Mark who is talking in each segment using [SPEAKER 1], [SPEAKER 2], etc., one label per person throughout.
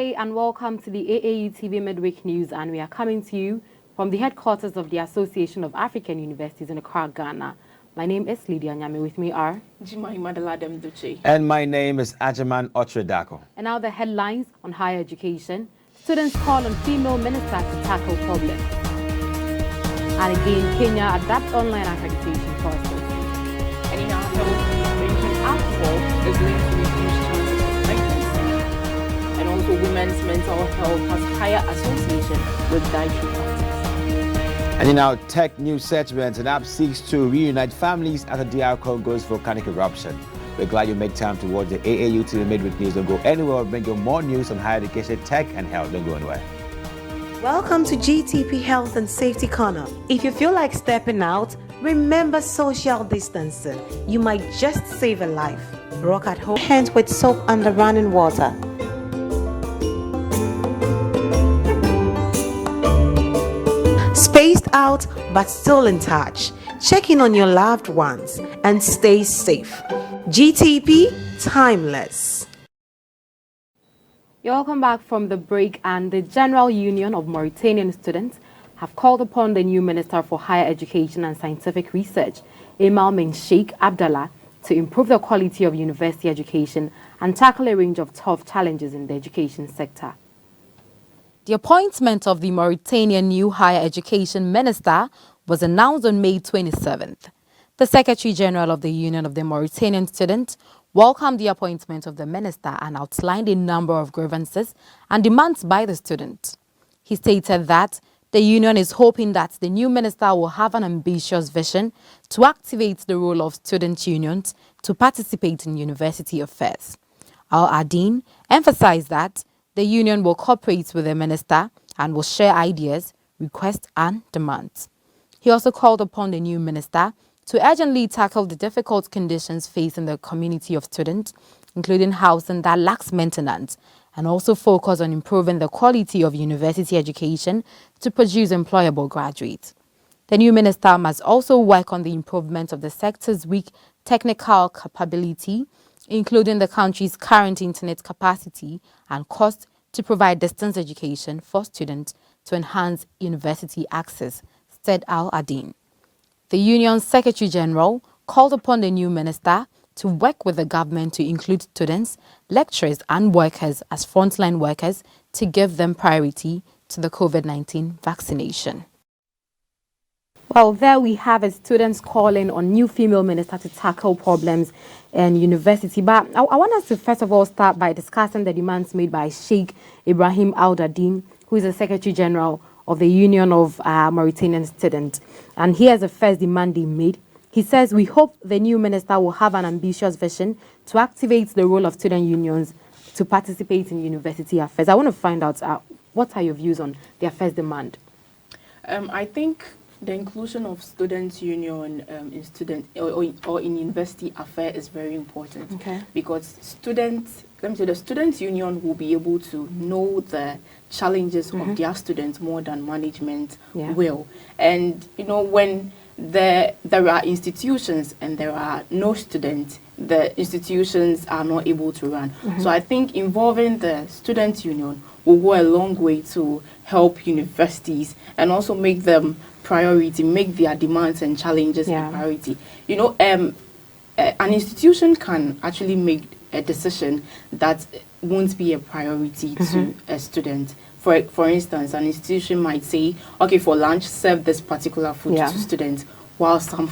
[SPEAKER 1] day and welcome to the AAU TV Mid-Week News, and we are coming to you from the headquarters of the Association of African Universities in Accra, Ghana. My name is Lydia Nyame. With me are
[SPEAKER 2] Jemima, Deladem, Dotsey.
[SPEAKER 3] And my name is Agyemang, Okyere, Darko.
[SPEAKER 1] And now the headlines on higher education. Students call on female minister to tackle problems. And again, Kenya adapt online accreditation process.
[SPEAKER 2] And in our health, drinking alcohol is linked to reduced chances of pregnancy. And also women's mental health has higher association with dietary practice.
[SPEAKER 3] And in our tech news segment, an app seeks to reunite families after Darko goes volcanic eruption. We're glad you make time to watch the AAU TV Mid-Week News. Don't go anywhere. We'll bring you more news on higher education, tech, and health. Don't go anywhere.
[SPEAKER 4] Welcome to GTP Health and Safety Corner. If you feel like stepping out, remember social distancing. You might just save a life. Rock at home. Hands with soap under running water. Spaced out but still in touch. Check in on your loved ones and stay safe. GTP Timeless.
[SPEAKER 1] You're welcome back from the break, and the General Union of Mauritanian Students have called upon the new Minister for Higher Education and Scientific Research, Agyemang Sheikh Abdallah, to improve the quality of university education and tackle a range of tough challenges in the education sector. The appointment of the Mauritanian new Higher Education Minister was announced on May 27th. The Secretary General of the Union of the Mauritanian Students welcomed the appointment of the minister and outlined a number of grievances and demands by the students. He stated that the union is hoping that the new minister will have an ambitious vision to activate the role of student unions to participate in university affairs. Al-Adin emphasized that the union will cooperate with the minister and will share ideas, requests and demands. He also called upon the new minister to urgently tackle the difficult conditions facing the community of students, including housing that lacks maintenance, and also focus on improving the quality of university education to produce employable graduates. The new minister must also work on the improvement of the sector's weak technical capability, including the country's current internet capacity and cost to provide distance education for students to enhance university access, said Al-Adin. The union's Secretary General called upon the new minister to work with the government to include students, lecturers and workers as frontline workers to give them priority to the COVID-19 vaccination. Well, there we have it, students calling on new female minister to tackle problems in university. But I want us to first of all start by discussing the demands made by Sheikh Ibrahim Al-Dadin, who is the Secretary General of the Union of Mauritanian Students. And here's the first demand he made. He says, we hope the new minister will have an ambitious vision to activate the role of student unions to participate in university affairs. I want to find out what are your views on their first demand?
[SPEAKER 2] I think the inclusion of students' union in student or in university affair is very important.
[SPEAKER 1] Okay.
[SPEAKER 2] Because students, let me say, the students' union will be able to know the challenges of their students more than management will. And you know, when there are institutions and there are no students, the institutions are not able to run. So I think involving the students' union will go a long way to help universities and also make them priority, make their demands and challenges a priority. You know, an institution can actually make a decision that won't be a priority to a student. For instance, an institution might say, okay, for lunch, serve this particular food to students, while some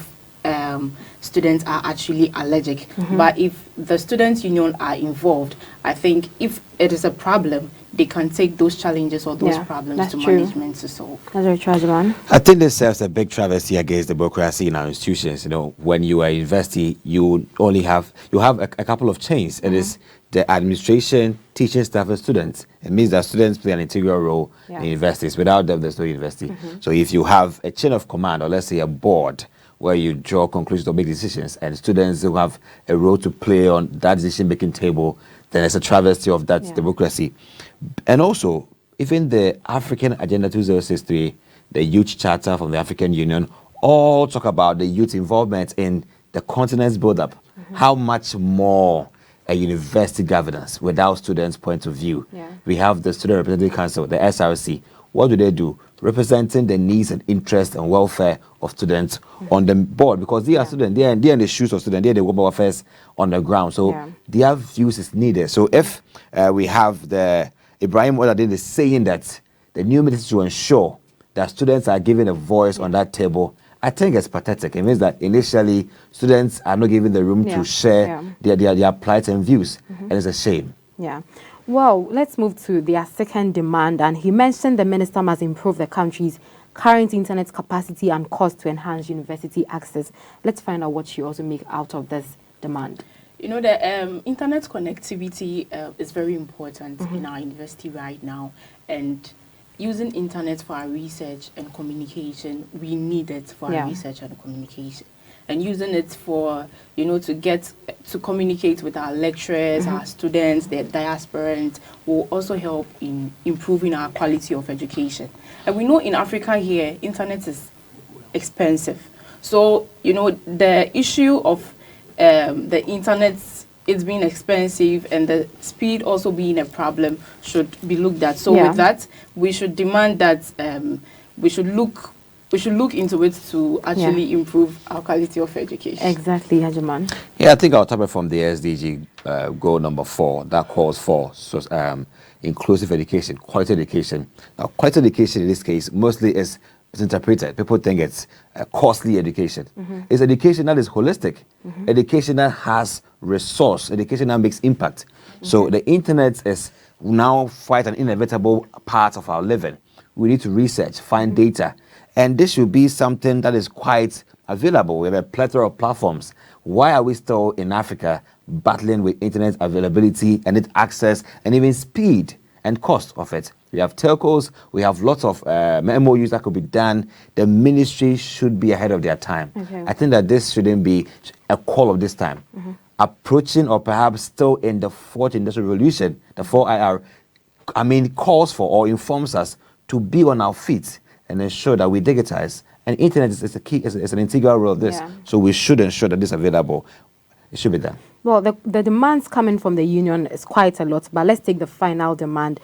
[SPEAKER 2] students are actually allergic. But if the students' union are involved, I think if it is a problem, they can take those challenges or those problems to management to solve.
[SPEAKER 1] That's very true,
[SPEAKER 3] I think this serves a big travesty against democracy in our institutions. You know, when you are a university, you have a couple of chains. It is the administration, teaching staff, and students. It means that students play an integral role in universities. Without them, there's no university. So if you have a chain of command, or let's say a board, where you draw conclusions or make decisions, and students who have a role to play on that decision-making table, then it's a travesty of that democracy. And also, even the African Agenda 2063, the Youth Charter from the African Union, all talk about the youth involvement in the continent's build-up. How much more a university governance without students' point of view.
[SPEAKER 1] Yeah.
[SPEAKER 3] We have the Student Representative Council, the SRC. What do? Representing the needs and interests and welfare of students on the board, because they are students, they are in the shoes of students, they are the global affairs on the ground. So their views is needed. So if we have the Ibrahim Oladin is saying that the new ministry to ensure that students are given a voice on that table, I think it's pathetic. It means that initially students are not given the room to share their plight and views, and it's a shame.
[SPEAKER 1] Yeah. Well, let's move to their second demand. And he mentioned the minister must improve the country's current internet capacity and cost to enhance university access. Let's find out what you also make out of this demand.
[SPEAKER 2] You know, the internet connectivity is very important in our university right now. And using internet for our research and communication, we need it for our research and communication. And using it for, you know, to communicate with our lecturers, our students, the diasporans, will also help in improving our quality of education. And we know in Africa here, internet is expensive. So, you know, the issue of the internet, it's being expensive and the speed also being a problem should be looked at. So with that, we should demand that we should look into it to actually improve our quality of education.
[SPEAKER 1] Exactly, Agyemang.
[SPEAKER 3] Yeah, I think I'll top it from the SDG goal number 4 that calls for inclusive education, quality education. Now, quality education in this case mostly is interpreted. People think it's costly education. It's education that is holistic, education that has resource, education that makes impact. So the internet is now quite an inevitable part of our living. We need to research, find data. And this should be something that is quite available. We have a plethora of platforms. Why are we still in Africa battling with internet availability and its access and even speed and cost of it? We have telcos, we have lots of MOUs that could be done. The ministry should be ahead of their time. I think that this shouldn't be a call of this time. Approaching or perhaps still in the fourth industrial revolution, the 4IR, calls for or informs us to be on our feet and ensure that we digitize. And internet is a key, is an integral role of this. So we should ensure that this is available. It should be done.
[SPEAKER 1] Well, the demands coming from the union is quite a lot, but let's take the final demand.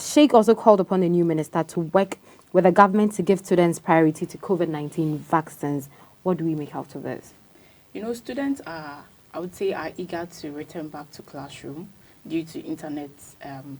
[SPEAKER 1] Sheikh also called upon the new minister to work with the government to give students priority to COVID-19 vaccines. What do we make out of this?
[SPEAKER 2] You know, students are eager to return back to classroom due to internet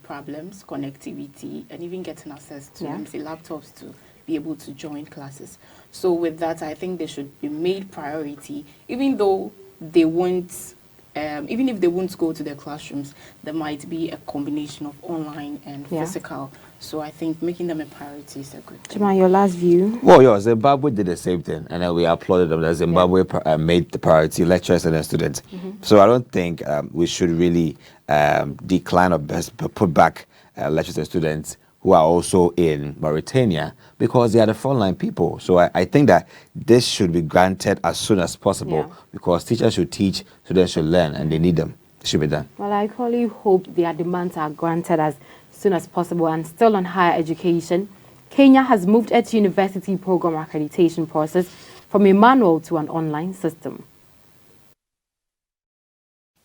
[SPEAKER 2] problems, connectivity, and even getting access to laptops to be able to join classes. So with that, I think they should be made priority, even though they won't, even if they won't go to their classrooms, there might be a combination of online and physical. So I think making them a priority is a good thing.
[SPEAKER 1] Jemima, your last view?
[SPEAKER 3] Well, yeah, Zimbabwe did the same thing, and then we applauded them. That Zimbabwe made the priority lecturers and the students. So I don't think we should really decline or put back lecturers and students who are also in Mauritania, because they are the frontline people. So I think that this should be granted as soon as possible, because teachers should teach, students should learn, and they need them. It should be done.
[SPEAKER 1] Well, I equally hope their demands are granted as soon as possible. And still on higher education, Kenya has moved its university program accreditation process from a manual to an online system.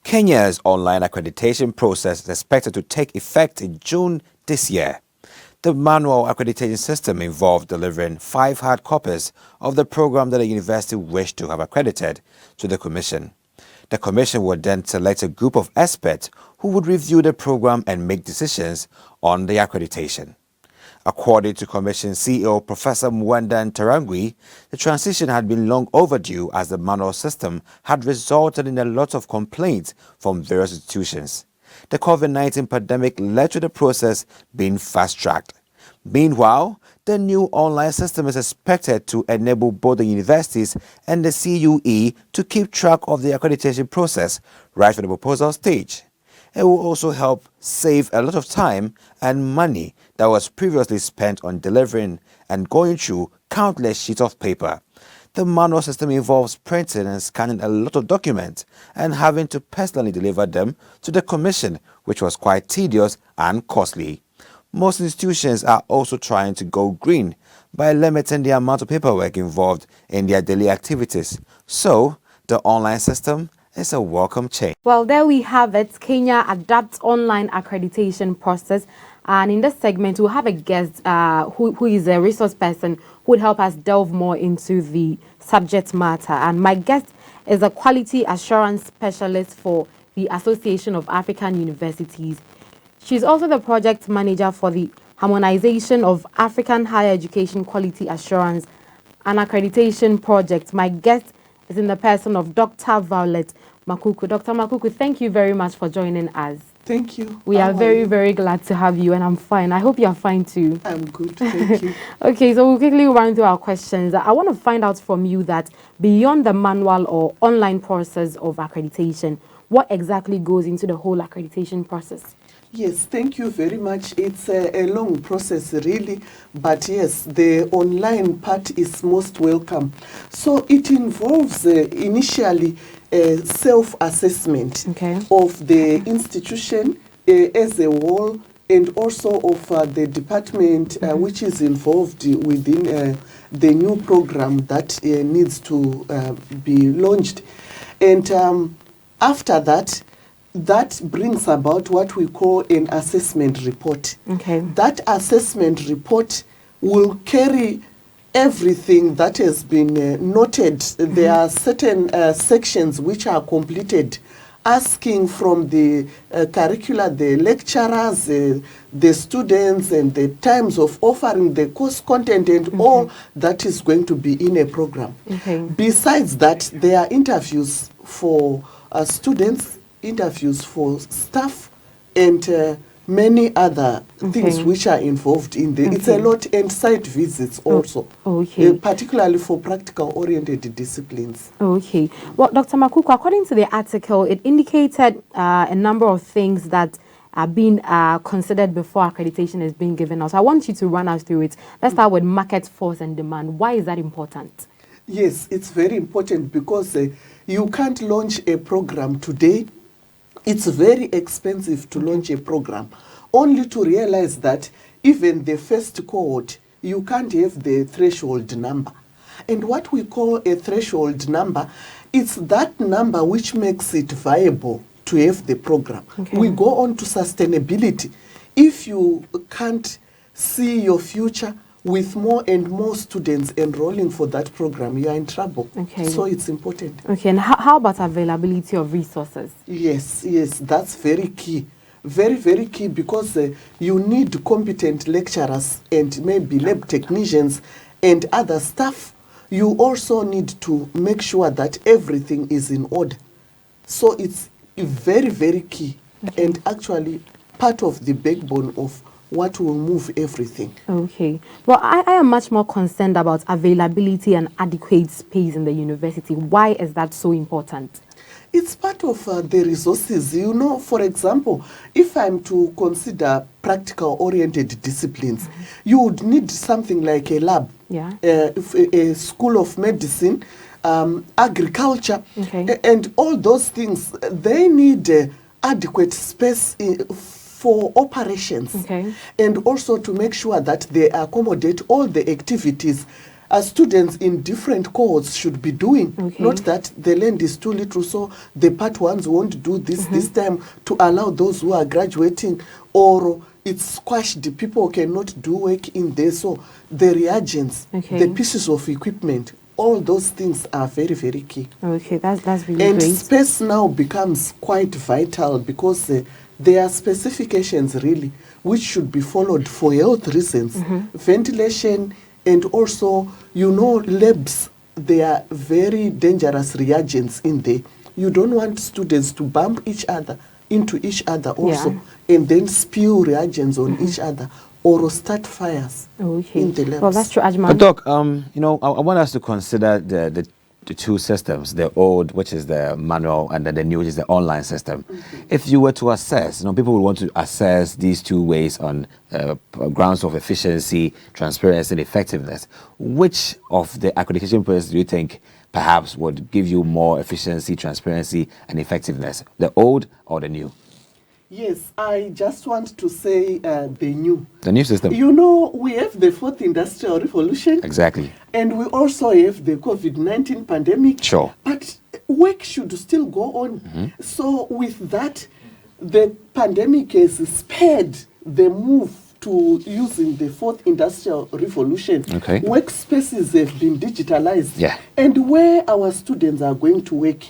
[SPEAKER 3] Kenya's online accreditation process is expected to take effect in June this year. The manual accreditation system involved delivering 5 hard copies of the program that a university wished to have accredited to the Commission. The Commission would then select a group of experts who would review the program and make decisions on the accreditation. According to Commission CEO Professor Mwenda Ntarangwi, the transition had been long overdue as the manual system had resulted in a lot of complaints from various institutions. The COVID-19 pandemic led to the process being fast-tracked. Meanwhile, the new online system is expected to enable both the universities and the CUE to keep track of the accreditation process right from the proposal stage. It will also help save a lot of time and money that was previously spent on delivering and going through countless sheets of paper. The manual system involves printing and scanning a lot of documents and having to personally deliver them to the Commission, which was quite tedious and costly. Most institutions are also trying to go green by limiting the amount of paperwork involved in their daily activities. So, the online system It's a welcome change.
[SPEAKER 1] Well, there we have it. Kenya adapts online accreditation process. And in this segment, we'll have a guest who is a resource person who would help us delve more into the subject matter. And my guest is a quality assurance specialist for the Association of African Universities. She's also the project manager for the Harmonization of African Higher Education Quality Assurance and Accreditation Project. My guest is in the person of Dr. Violet Makuku. Dr. Makuku, thank you very much for joining us.
[SPEAKER 5] Thank you.
[SPEAKER 1] We are very, very glad to have you, and I'm fine. I hope you're fine too.
[SPEAKER 5] I'm good, thank you.
[SPEAKER 1] Okay, so we'll quickly run through our questions. I want to find out from you that beyond the manual or online process of accreditation, what exactly goes into the whole accreditation process?
[SPEAKER 5] Yes, thank you very much. It's a long process, really, but yes, the online part is most welcome. So it involves initially a self-assessment of the institution as a whole, and also of the department which is involved within the new program that needs to be launched. And after that, that brings about what we call an assessment report. That assessment report will carry everything that has been noted. There are certain sections which are completed, asking from the curricula, the lecturers, the students, and the times of offering the course content and all that is going to be in a program. Besides that, there are interviews for students, interviews for staff, and many other things which are involved in there. It's a lot, and site visits also, particularly for practical-oriented disciplines.
[SPEAKER 1] Okay. Well, Dr. Makuku, according to the article, it indicated a number of things that are being considered before accreditation is being given out. So I want you to run us through it. Let's start with market force and demand. Why is that important?
[SPEAKER 5] Yes, it's very important because you can't launch a program today. It's very expensive to launch a program, only to realize that even the first cohort, you can't have the threshold number. And what we call a threshold number, it's that number which makes it viable to have the program. We go on to sustainability. If you can't see your future with more and more students enrolling for that program, you are in trouble. So it's important.
[SPEAKER 1] And how about availability of resources?
[SPEAKER 5] Yes, that's very key. Very, very key, because you need competent lecturers and maybe lab technicians and other staff. You also need to make sure that everything is in order. So it's very, very key, and actually part of the backbone of what will move everything.
[SPEAKER 1] Well, I am much more concerned about availability and adequate space in the university. Why is that so important?
[SPEAKER 5] It's part of the resources. You know, for example, if I'm to consider practical-oriented disciplines, you would need something like a lab, a school of medicine, agriculture, and all those things. They need adequate space for operations, and also to make sure that they accommodate all the activities students in different cohorts should be doing. Not that the land is too little, so the part ones won't do this this time, to allow those who are graduating, or it's squashed, people cannot do work in there. So the reagents, the pieces of equipment, all those things are very, very key.
[SPEAKER 1] That's really
[SPEAKER 5] and
[SPEAKER 1] great.
[SPEAKER 5] And space now becomes quite vital, because there are specifications really which should be followed for health reasons. Ventilation, and also, you know, labs, they are very dangerous reagents in there. You don't want students to bump each other into each other also, and then spew reagents on each other, or start fires in the labs.
[SPEAKER 1] Well, that's true, Agyemang.
[SPEAKER 3] But Doc, you know, I want us to consider the two systems, the old, which is the manual, and then the new, which is the online system. If you were to assess, you know, people would want to assess these two ways on grounds of efficiency, transparency, and effectiveness. Which of the accreditation process do you think perhaps would give you more efficiency, transparency, and effectiveness? The old or the new?
[SPEAKER 5] Yes, I just want to say the new
[SPEAKER 3] system.
[SPEAKER 5] You know, we have the fourth industrial revolution.
[SPEAKER 3] Exactly.
[SPEAKER 5] And we also have the COVID-19 pandemic.
[SPEAKER 3] Sure.
[SPEAKER 5] But work should still go on. So with that, the pandemic has spared the move to using the fourth industrial revolution.
[SPEAKER 3] Okay.
[SPEAKER 5] Workspaces have been digitalized.
[SPEAKER 3] Yeah.
[SPEAKER 5] And where our students are going to work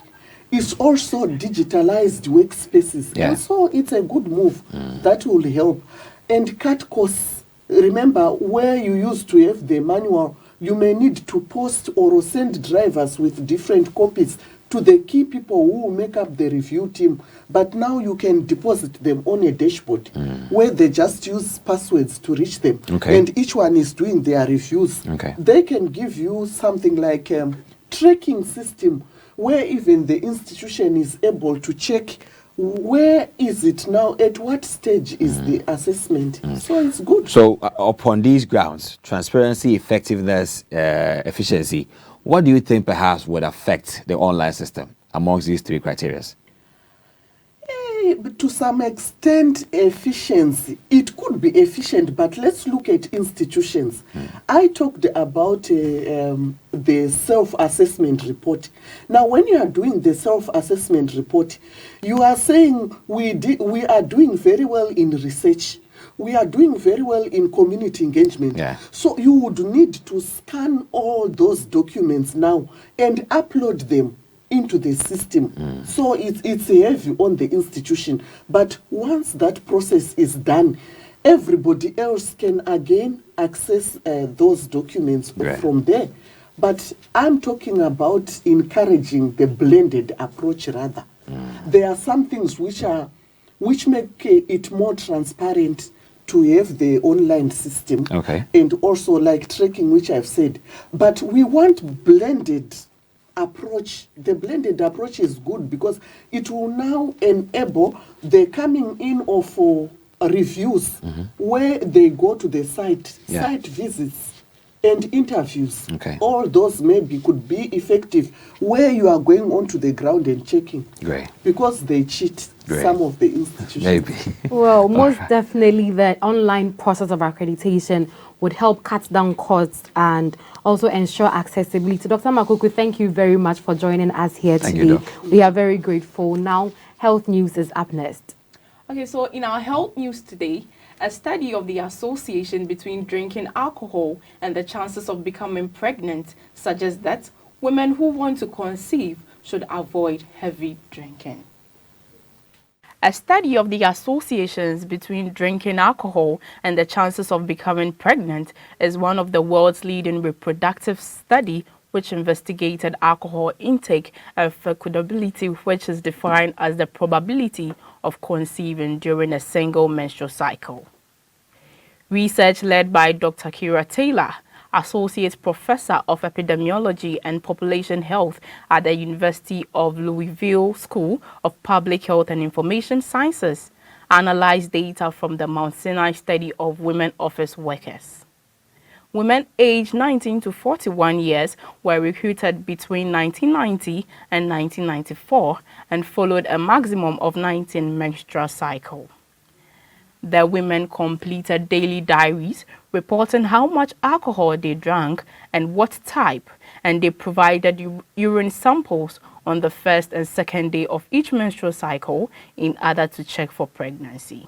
[SPEAKER 5] is also digitalized workspaces.
[SPEAKER 3] Yeah.
[SPEAKER 5] And so it's a good move that will help. And cut costs. Remember, where you used to have the manual, you may need to post or send drivers with different copies to the key people who make up the review team. But now you can deposit them on a dashboard where they just use passwords to reach them.
[SPEAKER 3] Okay.
[SPEAKER 5] And each one is doing their reviews.
[SPEAKER 3] Okay.
[SPEAKER 5] They can give you something like tracking system where even the institution is able to check where is it now, at what stage is the assessment. So it's good.
[SPEAKER 3] So upon these grounds, transparency, effectiveness, efficiency, what do you think perhaps would affect the online system amongst these three criteria?
[SPEAKER 5] To some extent, efficiency. It could be efficient, but let's look at institutions. I talked about the self-assessment report. Now, when you are doing the self-assessment report, you are saying we are doing very well in research. We are doing very well in community engagement.
[SPEAKER 3] Yeah.
[SPEAKER 5] So you would need to scan all those documents now and upload them into the system. So it's heavy on the institution. But once that process is done, everybody else can again access those documents from there. But I'm talking about encouraging the blended approach rather. There are some things which make it more transparent to have the online system.
[SPEAKER 3] Okay.
[SPEAKER 5] And also like tracking, which I've said. But we want blended approach. The blended approach is good because it will now enable the coming in of reviews where they go to the site visits and interviews.
[SPEAKER 3] Okay.
[SPEAKER 5] All those maybe could be effective where you are going onto the ground and checking.
[SPEAKER 3] Great.
[SPEAKER 5] Because they cheat some of the institutions.
[SPEAKER 3] Maybe.
[SPEAKER 1] Well, most definitely the online process of accreditation would help cut down costs and also ensure accessibility. Dr. Makuku, thank you very much for joining us here
[SPEAKER 3] Thank
[SPEAKER 1] today.
[SPEAKER 3] you, Doc.
[SPEAKER 1] We are very grateful. Now, health news is up next.
[SPEAKER 2] Okay, so in our health news today, a study of the association between drinking alcohol and the chances of becoming pregnant suggests that women who want to conceive should avoid heavy drinking. A study of the associations between drinking alcohol and the chances of becoming pregnant is one of the world's leading reproductive study which investigated alcohol intake and fecundability, which is defined as the probability of conceiving during a single menstrual cycle. Research led by Dr. Kira Taylor, Associate Professor of Epidemiology and Population Health at the University of Louisville School of Public Health and Information Sciences, analyzed data from the Mount Sinai study of women office workers. Women aged 19 to 41 years were recruited between 1990 and 1994 and followed a maximum of 19 menstrual cycles. The women completed daily diaries reporting how much alcohol they drank and what type, and they provided urine samples on the first and second day of each menstrual cycle in order to check for pregnancy.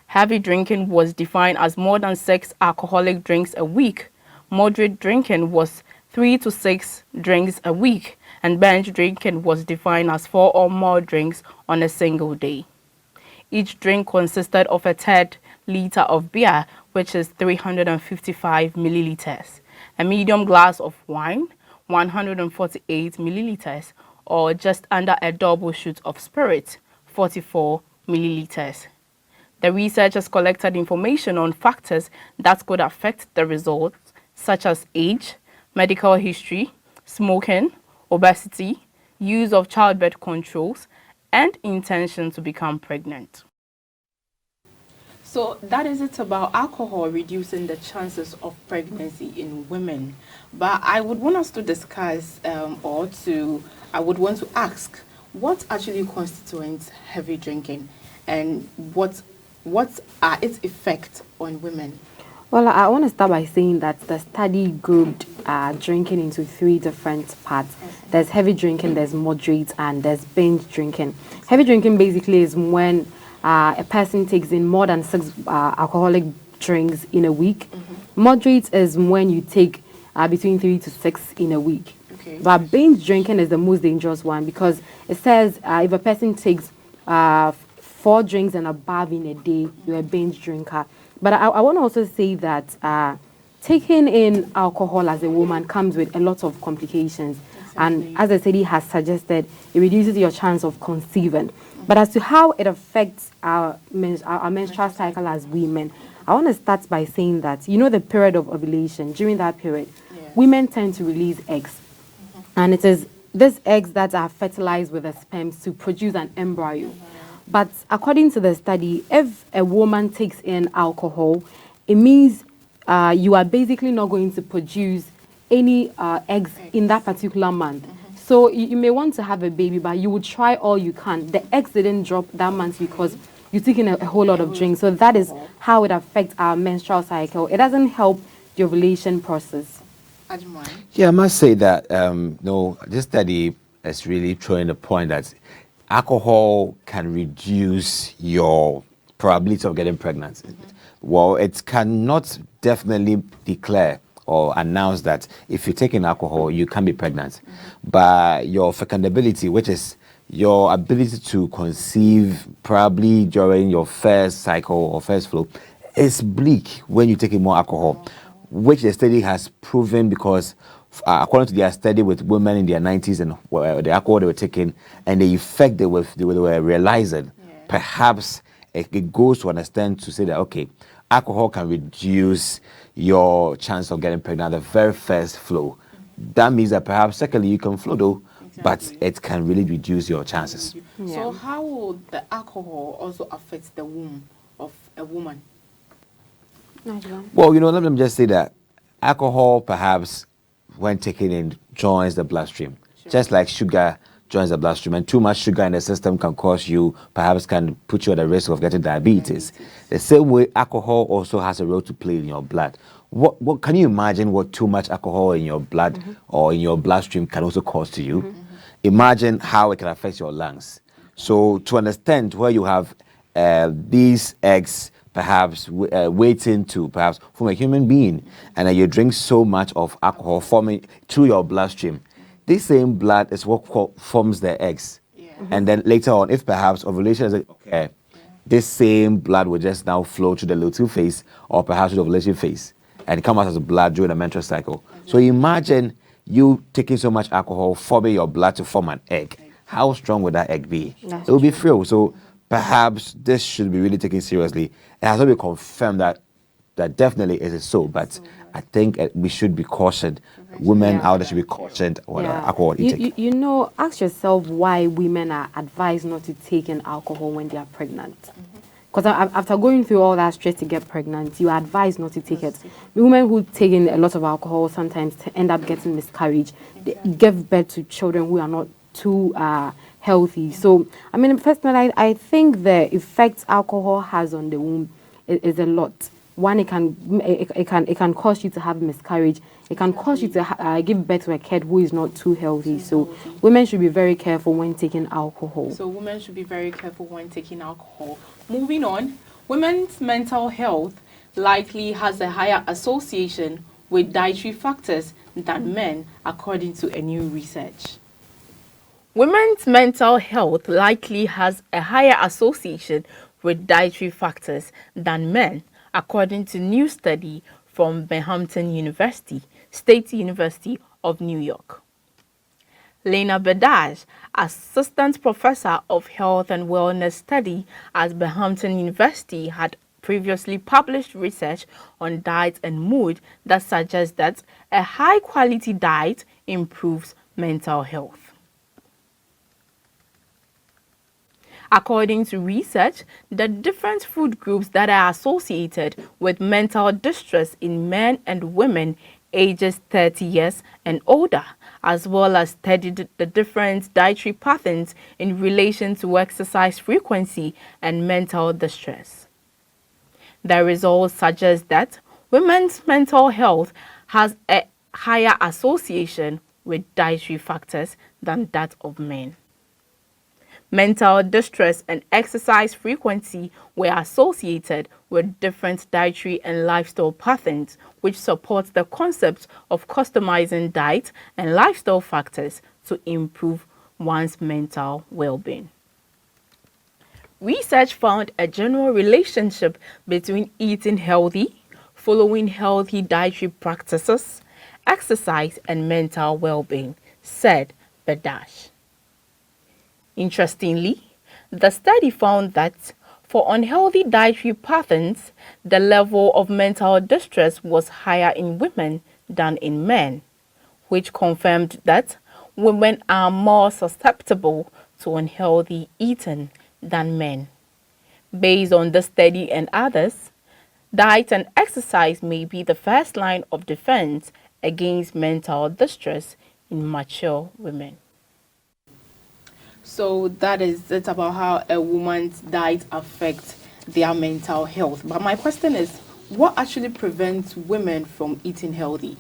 [SPEAKER 2] Heavy drinking was defined as more than 6 alcoholic drinks a week. Moderate drinking was 3 to 6 drinks a week, and binge drinking was defined as 4 or more drinks on a single day. Each drink consisted of a third liter of beer, which is 355 milliliters, a medium glass of wine, 148 milliliters, or just under a double shoot of spirit, 44 milliliters. The researchers collected information on factors that could affect the results, such as age, medical history, smoking, obesity, use of childbirth controls, and intention to become pregnant. So that is it about alcohol reducing the chances of pregnancy in women. But I would want us to discuss I would want to ask, what actually constitutes heavy drinking, and what are its effects on women?
[SPEAKER 1] Well, I want to start by saying that the study grouped drinking into 3 different parts. There's heavy drinking, there's moderate, and there's binge drinking. Heavy drinking basically is when a person takes in more than 6 alcoholic drinks in a week. Moderate is when you take between 3 to 6 in a week.
[SPEAKER 2] Okay.
[SPEAKER 1] But binge drinking is the most dangerous one, because it says if a person takes 4 drinks and above in a day, you're a binge drinker. But I want to also say that taking in alcohol as a woman comes with a lot of complications. Exactly. And as the study has suggested, it reduces your chance of conceiving. But as to how it affects our menstrual cycle as women, I want to start by saying that, you know, the period of ovulation, during that period, women tend to release eggs. And it is these eggs that are fertilized with the sperms to produce an embryo. But according to the study, if a woman takes in alcohol, it means you are basically not going to produce any eggs in that particular month. So you may want to have a baby, but you would try all you can. The eggs didn't drop that month because you took in a whole lot of drinks. So that is how it affects our menstrual cycle. It doesn't help the ovulation process.
[SPEAKER 2] Agyemang?
[SPEAKER 3] Yeah, I must say that no, this study is really showing the point that alcohol can reduce your probability of getting pregnant. Well, it cannot definitely declare or announce that if you're taking alcohol, you can be pregnant. But your fecundability, which is your ability to conceive probably during your first cycle or first flow, is bleak when you're taking more alcohol, which the study has proven because according to their study with women in their 90s and the alcohol they were taking and the effect they were realizing, perhaps it goes to an extent to say that, okay, alcohol can reduce your chance of getting pregnant at the very first flow. That means that perhaps secondly you can flow though, but it can really reduce your chances.
[SPEAKER 2] So how will the alcohol also affect the womb of a woman?
[SPEAKER 3] Well, you know, let me just say that alcohol perhaps when taken in joins the bloodstream, just like sugar joins the bloodstream, and too much sugar in the system can cause you, perhaps can put you at the risk of getting diabetes. The same way alcohol also has a role to play in your blood. What can you imagine what too much alcohol in your blood or in your bloodstream can also cause to you? Imagine how it can affect your lungs. So to understand where you have these eggs perhaps waiting to perhaps form a human being, and then you drink so much of alcohol forming through your bloodstream. This same blood is what forms the eggs. And then later on, if perhaps ovulation is okay, this same blood will just now flow to the luteal phase or perhaps to the ovulation phase and come out as blood during the menstrual cycle. So imagine you taking so much alcohol, forming your blood to form an egg. How strong would that egg be? It will be frail. So perhaps this should be really taken seriously. It has not been confirmed that definitely it is so, but I think we should be cautioned. Women out there should be cautioned about alcohol intake.
[SPEAKER 1] You know, ask yourself why women are advised not to take in alcohol when they are pregnant. Because after going through all that stress to get pregnant, you are advised not to take it. Women who take in a lot of alcohol sometimes end up getting miscarriage. They give birth to children who are not too healthy. So, I mean, personally, I think the effects alcohol has on the womb is a lot. One, it can cause you to have miscarriage. It can cause you to give birth to a kid who is not too healthy. So women should be very careful when taking alcohol.
[SPEAKER 2] So women should be very careful when taking alcohol. Moving on, women's mental health likely has a higher association with dietary factors than men, according to a new research. Women's mental health likely has a higher association with dietary factors than men, according to new study from Binghamton University, State University of New York. Lena Bedaj, Assistant Professor of Health and Wellness Study at Binghamton University, had previously published research on diet and mood that suggests that a high-quality diet improves mental health. According to research, the different food groups that are associated with mental distress in men and women ages 30 years and older, as well as studied the different dietary patterns in relation to exercise frequency and mental distress. The results suggest that women's mental health has a higher association with dietary factors than that of men. Mental distress and exercise frequency were associated with different dietary and lifestyle patterns, which supports the concept of customizing diet and lifestyle factors to improve one's mental well-being. Research found a general relationship between eating healthy, following healthy dietary practices, exercise, and mental well-being, said Badash. Interestingly, the study found that for unhealthy dietary patterns, the level of mental distress was higher in women than in men, which confirmed that women are more susceptible to unhealthy eating than men. Based on this study and others, diet and exercise may be the first line of defense against mental distress in mature women. So that is it about how a woman's diet affects their mental health. But my question is, what actually prevents women from eating healthy?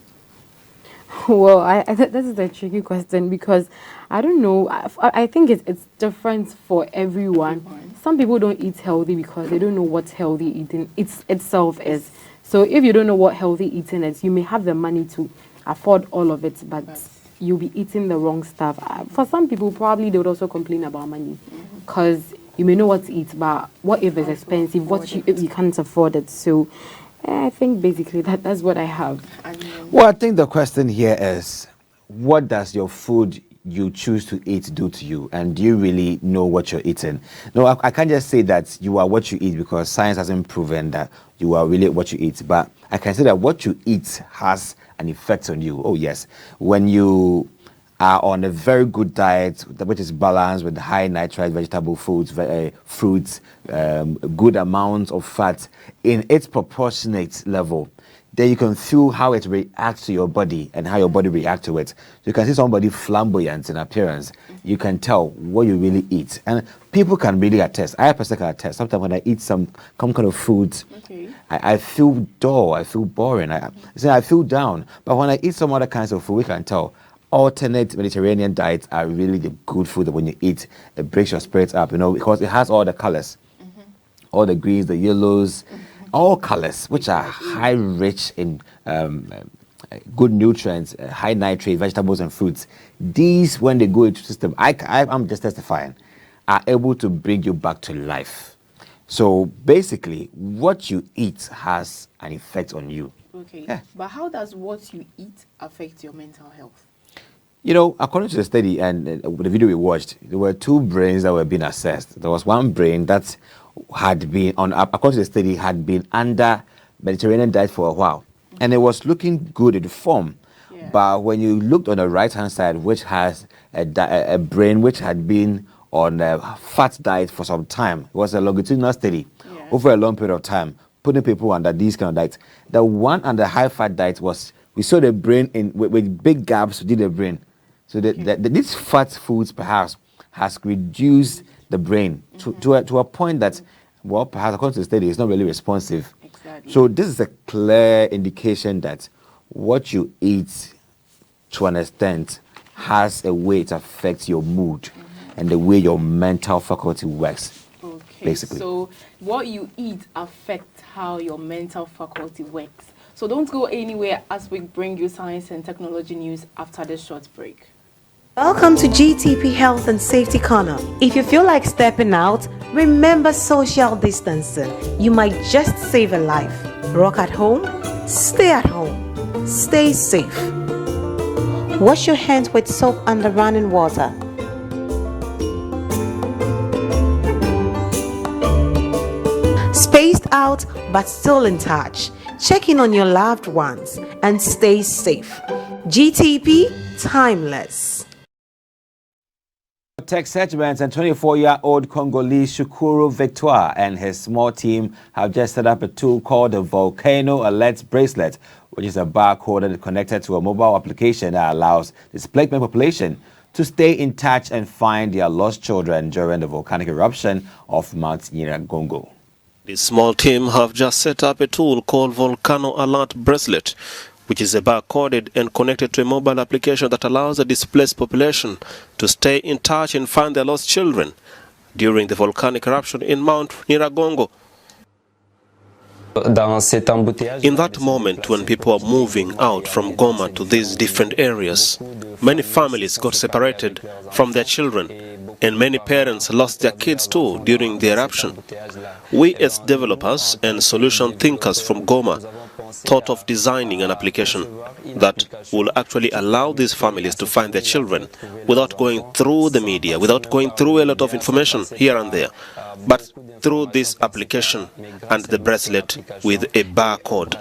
[SPEAKER 1] Well, this is a tricky question because I don't know. I think it's different for everyone. Some people don't eat healthy because they don't know what healthy eating itself is. So if you don't know what healthy eating is, you may have the money to afford all of it, but you'll be eating the wrong stuff. For some people, probably they would also complain about money because you may know what to eat, but what if it's expensive? If you can't afford it? So I think basically that's what I have.
[SPEAKER 3] Well, I think the question here is, what does your food you choose to eat do to you? And do you really know what you're eating? No, I can't just say that you are what you eat because science hasn't proven that you are really what you eat. But I can say that what you eat has an effect on you. Oh, yes. When you are on a very good diet, which is balanced with high nitrite vegetable foods, fruits, good amounts of fat in its proportionate level, then you can feel how it reacts to your body and how your body reacts to it. You can see somebody flamboyant in appearance. You can tell what you really eat. And people can really attest. I personally can attest. Sometimes when I eat some kind of food, I feel dull, I feel boring, I feel down. But when I eat some other kinds of food, we can tell. Alternate Mediterranean diets are really the good food that when you eat, it breaks your spirits up, because it has all the colors, all the greens, the yellows, all colors, which are high rich in good nutrients, high nitrate, vegetables and fruits. These, when they go into the system, I'm just testifying, are able to bring you back to life. So basically, what you eat has an effect on you.
[SPEAKER 2] Okay, but how does what you eat affect your mental health?
[SPEAKER 3] According to the study and the video we watched, there were two brains that were being assessed. There was one brain that had been, according to the study, had been under Mediterranean diet for a while. And it was looking good in form. Yeah. But when you looked on the right-hand side, which has a brain which had been on a fat diet for some time, it was a longitudinal study over a long period of time, putting people under these kind of diets. The one under high-fat diet we saw the brain with big gaps within the brain. So these fat foods perhaps has reduced the brain to a point that, well, perhaps according to the study, it's not really responsive. Exactly. So this is a clear indication that what you eat, to an extent, has a way it affects your mood and the way your mental faculty works. Okay. Basically.
[SPEAKER 2] So what you eat affects how your mental faculty works. So don't go anywhere as we bring you science and technology news after this short break.
[SPEAKER 4] Welcome to GTP Health and Safety Corner. If you feel like stepping out, remember social distancing. You might just save a life. Rock at home, stay safe. Wash your hands with soap under running water. Spaced out but still in touch. Check in on your loved ones and stay safe. GTP, timeless.
[SPEAKER 3] Tech segments, and 24-year-old Congolese Shukuru Victoire and his small team have just set up a tool called the Volcano Alert Bracelet, which is a barcode that is connected to a mobile application that allows displaced population to stay in touch and find their lost children during the volcanic eruption of Mount Nyiragongo.
[SPEAKER 6] The small team have just set up a tool called Volcano Alert Bracelet, which is a barcoded and connected to a mobile application that allows the displaced population to stay in touch and find their lost children during the volcanic eruption in Mount Nyiragongo. In that moment, when people are moving out from Goma to these different areas, many families got separated from their children, and many parents lost their kids too during the eruption. We as developers and solution thinkers from Goma thought of designing an application that will actually allow these families to find their children without going through the media, without going through a lot of information here and there, but through this application and the bracelet with a barcode.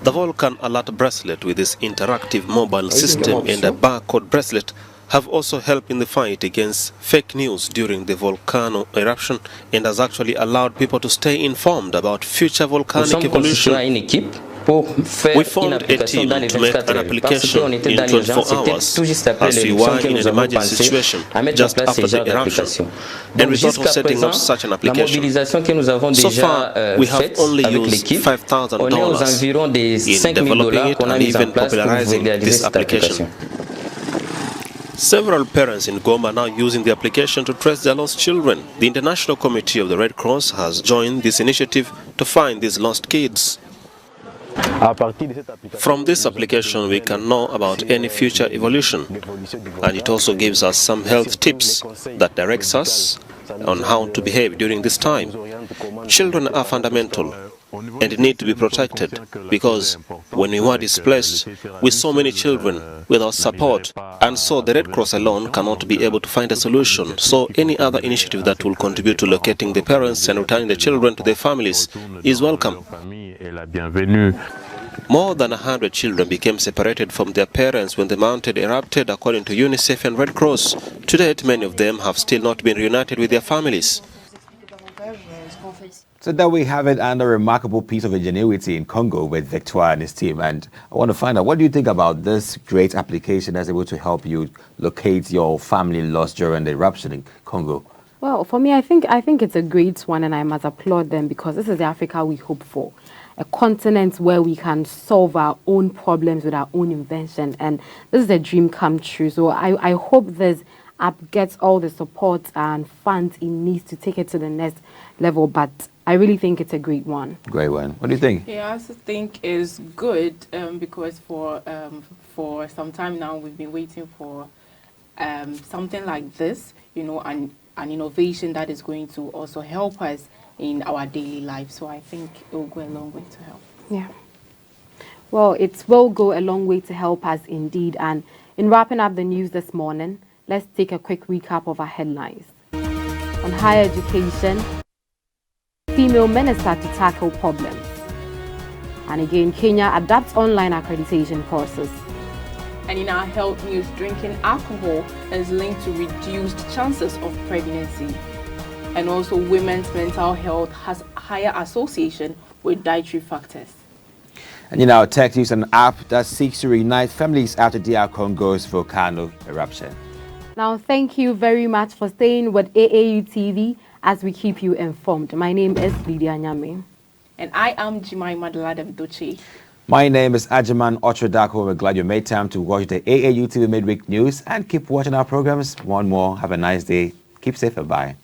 [SPEAKER 6] The Volcan Alert Bracelet with this interactive mobile system and a barcode bracelet have also helped in the fight against fake news during the volcano eruption and has actually allowed people to stay informed about future volcanic evolution. We formed a team to make an application in 24 hours as we were in an emergency situation just after the eruption, and we thought of setting up such an application. So far, we have only used $5,000 in developing it and even popularizing this application. Several parents in Goma are now using the application to trace their lost children. The International Committee of the Red Cross has joined this initiative to find these lost kids. From this application, we can know about any future evolution, and it also gives us some health tips that directs us on how to behave during this time. Children are fundamental and need to be protected, because when we were displaced, we saw many children without support, and so the Red Cross alone cannot be able to find a solution. So any other initiative that will contribute to locating the parents and returning the children to their families is welcome. More than 100 children became separated from their parents when the mountain erupted, according to UNICEF and Red Cross. To date, many of them have still not been reunited with their families.
[SPEAKER 3] So that we have it, and a remarkable piece of ingenuity in Congo with Victoire and his team. And I want to find out, what do you think about this great application that's able to help you locate your family lost during the eruption in Congo?
[SPEAKER 1] Well, for me, I think it's a great one, and I must applaud them, because this is the Africa we hope for. A continent where we can solve our own problems with our own invention, and this is a dream come true. So I hope this app gets all the support and funds it needs to take it to the next level, but I really think it's a great one.
[SPEAKER 3] Great one. What do you think?
[SPEAKER 2] Yeah, I also think it's good because for some time now we've been waiting for something like this, you know, an innovation that is going to also help us in our daily life. So I think it will go a long way to help.
[SPEAKER 1] Yeah. Well, it will go a long way to help us indeed. And in wrapping up the news this morning, let's take a quick recap of our headlines. On higher education, female minister to tackle problems. And again, Kenya adapts online accreditation process.
[SPEAKER 2] And in our health news, drinking alcohol is linked to reduced chances of pregnancy. And also, women's mental health has higher association with dietary factors.
[SPEAKER 3] And you know, tech news, an app that seeks to reunite families after DR Congo's volcano eruption.
[SPEAKER 1] Now, thank you very much for staying with AAU TV as we keep you informed. My name is Lydia Nyame.
[SPEAKER 2] And I am Jemima Deladem Dotsey.
[SPEAKER 3] My name is Agyemang, Okyere, Darko. We're glad you made time to watch the AAU TV Mid-Week news, and keep watching our programs. One more. Have a nice day. Keep safe and bye.